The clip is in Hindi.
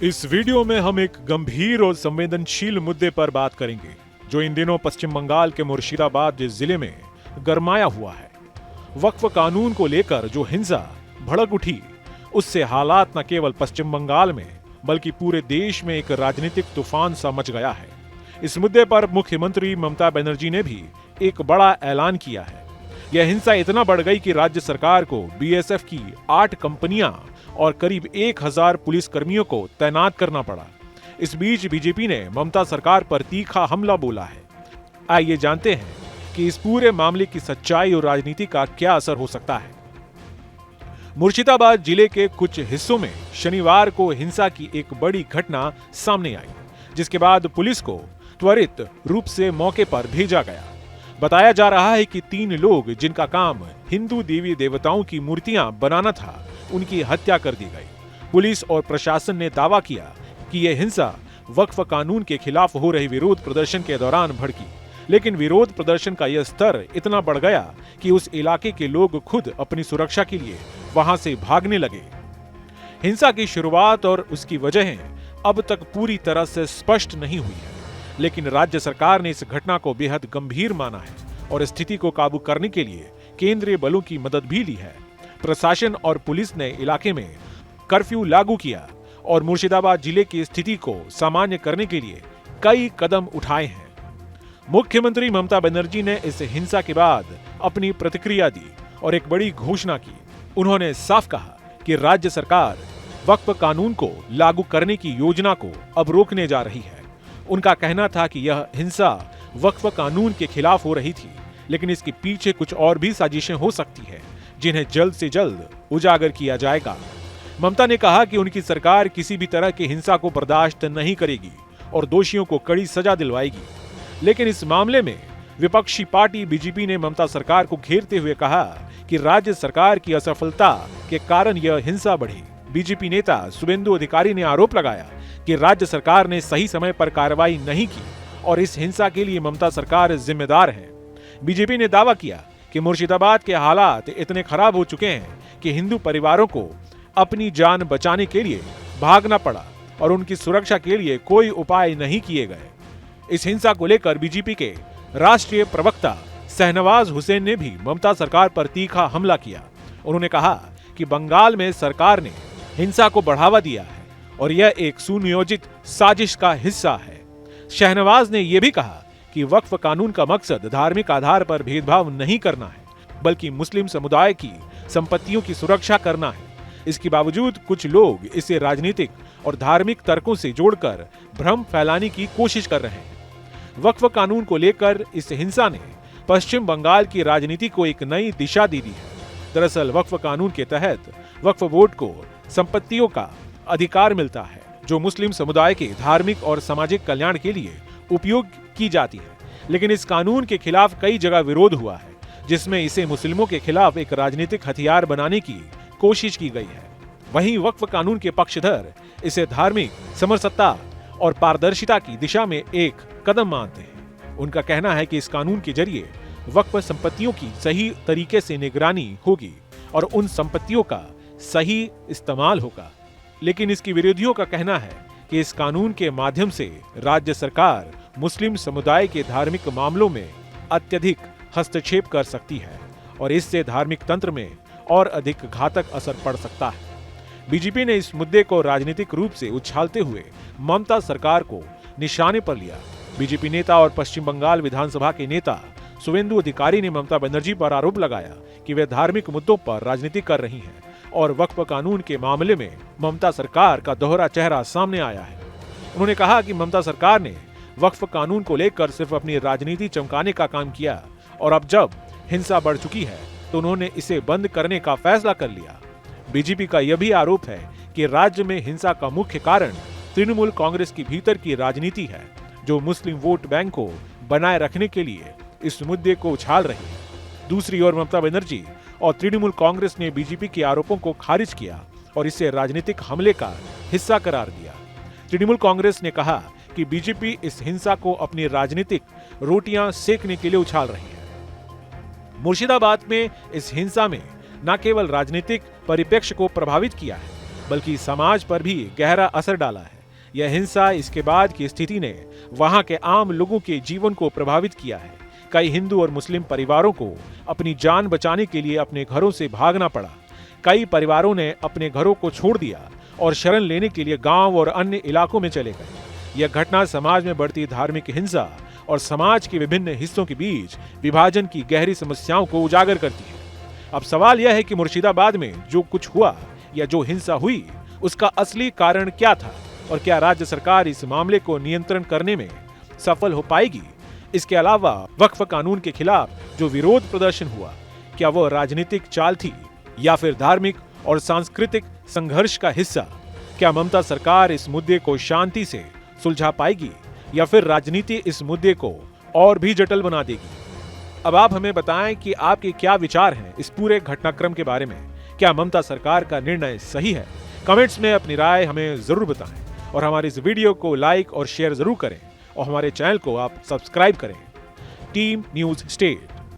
इस वीडियो में हम एक गंभीर और संवेदनशील मुद्दे पर बात करेंगे जो इन दिनों पश्चिम बंगाल के मुर्शिदाबाद जिले में गरमाया हुआ है। वक्फ कानून को लेकर जो हिंसा भड़क उठी, उससे हालात न केवल पश्चिम बंगाल में बल्कि पूरे देश में एक राजनीतिक तूफान सा मच गया है। इस मुद्दे पर मुख्यमंत्री ममता बनर्जी ने भी एक बड़ा ऐलान किया है। यह हिंसा इतना बढ़ गई कि राज्य सरकार को बीएसएफ की 8 कंपनियां और करीब 1000 पुलिस कर्मियों को तैनात करना पड़ा। इस बीच बीजेपी ने ममता सरकार पर तीखा हमला बोला है। आइए जानते हैं कि इस पूरे मामले की सच्चाई और राजनीति का क्या असर हो सकता है। मुर्शिदाबाद जिले के कुछ हिस्सों में शनिवार को हिंसा की एक बड़ी घटना सामने आई, जिसके बाद पुलिस को त्वरित रूप से मौके पर भेजा गया। बताया जा रहा है कि 3 लोग जिनका काम हिंदू देवी देवताओं की मूर्तियां बनाना था, उनकी हत्या कर दी गई। पुलिस और प्रशासन ने दावा किया कि यह हिंसा वक्फ कानून के खिलाफ हो रही विरोध प्रदर्शन के दौरान भड़की, लेकिन विरोध प्रदर्शन का यह स्तर इतना बढ़ गया कि उस इलाके के लोग खुद अपनी सुरक्षा के लिए वहां से भागने लगे। हिंसा की शुरुआत और उसकी वजहें अब तक पूरी तरह से स्पष्ट नहीं हुई है, लेकिन राज्य सरकार ने इस घटना को बेहद गंभीर माना है और स्थिति को काबू करने के लिए केंद्रीय बलों की मदद भी ली है। प्रशासन और पुलिस ने इलाके में कर्फ्यू लागू किया और मुर्शिदाबाद जिले की स्थिति को सामान्य करने के लिए कई कदम उठाए हैं। मुख्यमंत्री ममता बनर्जी ने इस हिंसा के बाद अपनी प्रतिक्रिया दी और एक बड़ी घोषणा की। उन्होंने साफ कहा कि राज्य सरकार वक्फ कानून को लागू करने की योजना को अब रोकने जा रही है। उनका कहना था कि यह हिंसा वक्फ कानून के खिलाफ हो रही थी, लेकिन इसके पीछे कुछ और भी साजिशें हो सकती है जिन्हें जल्द से जल्द उजागर किया जाएगा। ममता ने कहा कि उनकी सरकार किसी भी तरह की हिंसा को बर्दाश्त नहीं करेगी और दोषियों को कड़ी सजा दिलवाएगी। लेकिन इस मामले में विपक्षी पार्टी बीजेपी ने ममता सरकार को घेरते हुए कहा कि राज्य सरकार की असफलता के कारण यह हिंसा बढ़ी। बीजेपी नेता शुभेंदु अधिकारी ने आरोप लगाया कि राज्य सरकार ने सही समय पर कार्रवाई नहीं की और इस हिंसा के लिए ममता सरकार जिम्मेदार है। बीजेपी ने दावा किया कि मुर्शिदाबाद के हालात इतने खराब हो चुके हैं कि हिंदू परिवारों को अपनी जान बचाने के लिए भागना पड़ा और उनकी सुरक्षा के लिए कोई उपाय नहीं किए गए। इस हिंसा को लेकर बीजेपी के राष्ट्रीय प्रवक्ता शहनवाज हुसैन ने भी ममता सरकार पर तीखा हमला किया। उन्होंने कहा कि बंगाल में सरकार ने हिंसा को बढ़ावा दिया है और यह एक सुनियोजित साजिश का हिस्सा है। शहनवाज ने यह भी कहा कि वक्फ कानून का मकसद धार्मिक आधार पर भेदभाव नहीं करना है, बल्कि मुस्लिम समुदाय की संपत्तियों की सुरक्षा करना है। इसके बावजूद कुछ लोग इसे राजनीतिक और धार्मिक तर्कों से जोड़कर भ्रम फैलाने की कोशिश कर रहे हैं। वक्फ कानून को लेकर इस हिंसा ने पश्चिम बंगाल की राजनीति को एक नई दिशा दे दी है। दरअसल वक्फ कानून के तहत वक्फ बोर्ड को संपत्तियों का अधिकार मिलता है जो मुस्लिम समुदाय के धार्मिक और सामाजिक कल्याण के लिए उपयोग की जाती है। लेकिन इस कानून के खिलाफ कई जगह विरोध हुआ है, जिसमें इसे मुस्लिमों के खिलाफ एक राजनीतिक हथियार बनाने की कोशिश की गई है। वहीं वक्फ कानून के पक्षधर इसे धार्मिक समरसता और पारदर्शिता की दिशा में एक कदम मानते हैं। उनका कहना है कि इस कानून के जरिए वक्फ संपत्तियों की सही तरीके से निगरानी होगी और उन संपत्तियों का सही इस्तेमाल होगा। लेकिन इसके विरोधियों का कहना है कि इस कानून के माध्यम से राज्य सरकार मुस्लिम समुदाय के धार्मिक मामलों में अत्यधिक हस्तक्षेप कर सकती है और इससे धार्मिक तंत्र में और अधिक घातक असर पड़ सकता है। बीजेपी ने इस मुद्दे को राजनीतिक रूप से उछालते हुए ममता सरकार को निशाने पर लिया। बीजेपी नेता और पश्चिम बंगाल विधानसभा के नेता शुभेंदु अधिकारी ने ममता बनर्जी पर आरोप लगाया कि वे धार्मिक मुद्दों पर राजनीति कर रही हैं और वक्फ कानून के मामले में ममता सरकार का दोहरा चेहरा सामने आया है। उन्होंने कहा कि ममता सरकार ने वक्फ कानून को लेकर सिर्फ अपनी राजनीति चमकाने का काम किया और अब जब हिंसा बढ़ चुकी है तो उन्होंने इसे बंद करने का फैसला कर लिया। बीजेपी का यह भी आरोप है कि राज्य में हिंसा का मुख्य कारण तृणमूल कांग्रेस की भीतर की राजनीति है, जो मुस्लिम वोट बैंक को बनाए रखने के लिए इस मुद्दे को उछाल रही है। दूसरी ओर ममता बनर्जी और तृणमूल कांग्रेस ने बीजेपी के आरोपों को खारिज किया और इसे राजनीतिक हमले का हिस्सा करार दिया। तृणमूल कांग्रेस ने कहा कि बीजेपी इस हिंसा को अपनी राजनीतिक रोटियां सेकने के लिए उछाल रही है। मुर्शिदाबाद में इस हिंसा में न केवल राजनीतिक परिप्रेक्ष्य को प्रभावित किया है, बल्कि समाज पर भी गहरा असर डाला है। यह हिंसा इसके बाद की स्थिति ने वहां के आम लोगों के जीवन को प्रभावित किया है। कई हिंदू और मुस्लिम परिवारों को अपनी जान बचाने के लिए अपने घरों से भागना पड़ा। कई परिवारों ने अपने घरों को छोड़ दिया और शरण लेने के लिए गांव और अन्य इलाकों में चले गए। यह घटना समाज में बढ़ती धार्मिक हिंसा और समाज के विभिन्न हिस्सों के बीच विभाजन की गहरी समस्याओं को उजागर करती है। अब सवाल यह है कि मुर्शिदाबाद में जो कुछ हुआ या जो हिंसा हुई, उसका असली कारण क्या था और क्या राज्य सरकार इस मामले को नियंत्रण करने में सफल हो पाएगी? इसके अलावा वक्फ कानून के खिलाफ जो विरोध प्रदर्शन हुआ, क्या वह राजनीतिक चाल थी या फिर धार्मिक और सांस्कृतिक संघर्ष का हिस्सा? क्या ममता सरकार इस मुद्दे को शांति से सुलझा पाएगी या फिर राजनीति इस मुद्दे को और भी जटिल बना देगी? अब आप हमें बताएं कि आपके क्या विचार हैं इस पूरे घटनाक्रम के बारे में। क्या ममता सरकार का निर्णय सही है? कमेंट्स में अपनी राय हमें जरूर बताएं और हमारे इस वीडियो को लाइक और शेयर जरूर करें और हमारे चैनल को आप सब्सक्राइब करें। Team news state.